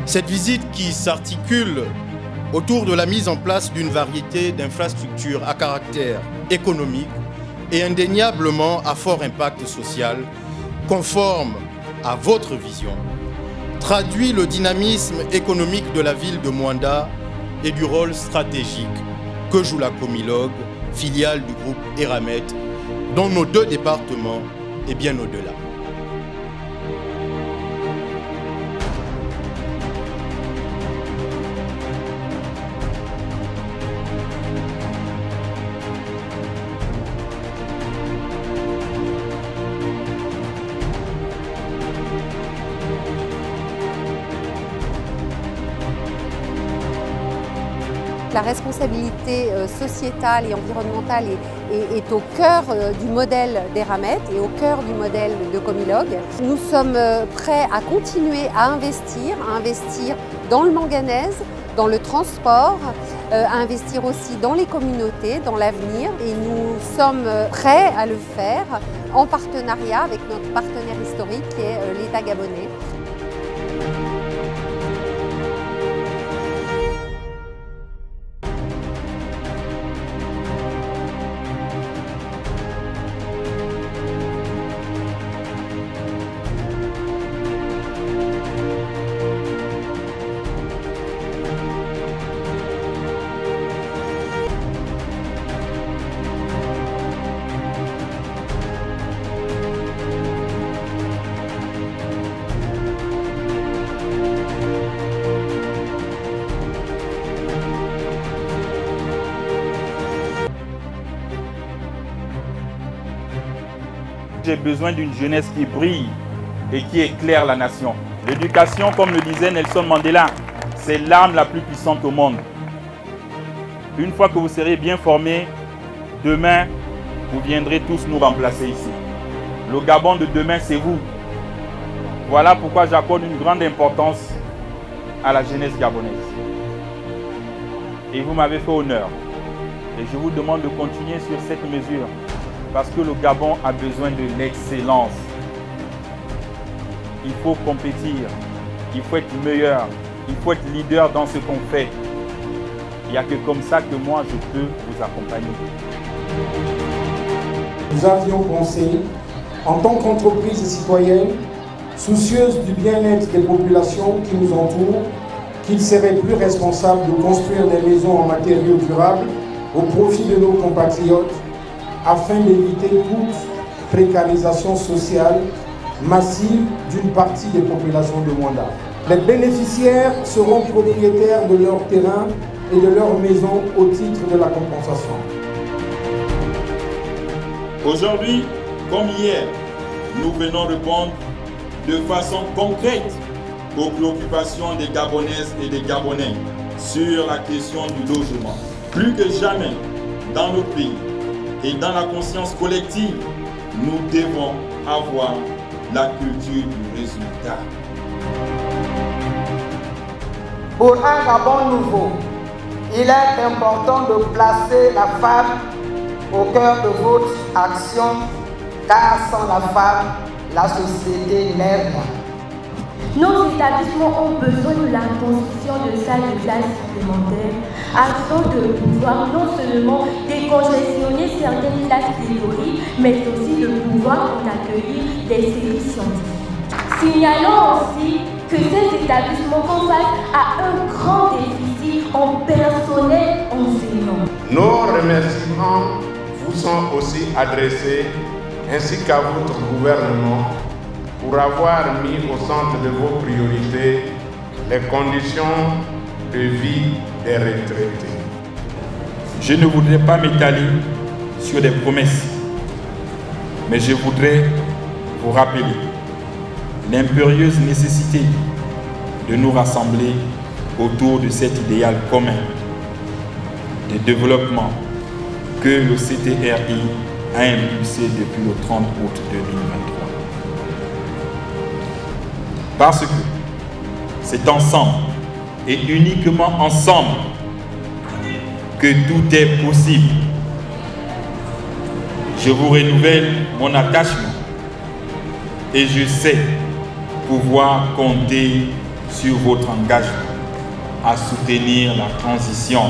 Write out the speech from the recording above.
Cette visite qui s'articule autour de la mise en place d'une variété d'infrastructures à caractère économique et indéniablement à fort impact social, conforme à votre vision, traduit le dynamisme économique de la ville de Mwanda et du rôle stratégique que joue la Comilogue, filiale du groupe Eramet, dans nos 2 départements et bien au-delà. La responsabilité sociétale et environnementale est au cœur du modèle d'Eramet et au cœur du modèle de Comilogue. Nous sommes prêts à continuer à investir dans le manganèse, dans le transport, à investir aussi dans les communautés, dans l'avenir. Et nous sommes prêts à le faire en partenariat avec notre partenaire historique qui est l'État gabonais. J'ai besoin d'une jeunesse qui brille et qui éclaire la nation. L'éducation, comme le disait Nelson Mandela, c'est l'arme la plus puissante au monde. Une fois que vous serez bien formés, demain, vous viendrez tous nous remplacer ici. Le Gabon de demain, c'est vous. Voilà pourquoi j'accorde une grande importance à la jeunesse gabonaise. Et vous m'avez fait honneur. Et je vous demande de continuer sur cette mesure. Parce que le Gabon a besoin de l'excellence. Il faut compétir, il faut être meilleur, il faut être leader dans ce qu'on fait. Il n'y a que comme ça que moi je peux vous accompagner. Nous avions pensé, en tant qu'entreprise et citoyenne, soucieuse du bien-être des populations qui nous entourent, qu'il serait plus responsable de construire des maisons en matériaux durables au profit de nos compatriotes, afin d'éviter toute précarisation sociale massive d'une partie des populations de Mwanda. Les bénéficiaires seront propriétaires de leur terrain et de leur maison au titre de la compensation. Aujourd'hui, comme hier, nous venons répondre de façon concrète aux préoccupations des Gabonaises et des Gabonais sur la question du logement. Plus que jamais, dans nos pays, et dans la conscience collective, nous devons avoir la culture du résultat. Pour un Gabon nouveau, il est important de placer la femme au cœur de votre action, car sans la femme, la société n'est rien. Nos établissements ont besoin de la construction de salles de classe supplémentaires afin de pouvoir non seulement décongestionner certaines classes théoriques, mais aussi de pouvoir en accueillir des séries scientifiques. Signalons aussi que ces établissements font face à un grand déficit en personnel enseignant. Nos remerciements vous sont aussi adressés, ainsi qu'à votre gouvernement, pour avoir mis au centre de vos priorités les conditions de vie des retraités. Je ne voudrais pas m'étaler sur des promesses, mais je voudrais vous rappeler l'impérieuse nécessité de nous rassembler autour de cet idéal commun de développement que le CTRI a impulsé depuis le 30 août 2023. Parce que c'est ensemble et uniquement ensemble que tout est possible. Je vous renouvelle mon attachement et je sais pouvoir compter sur votre engagement à soutenir la transition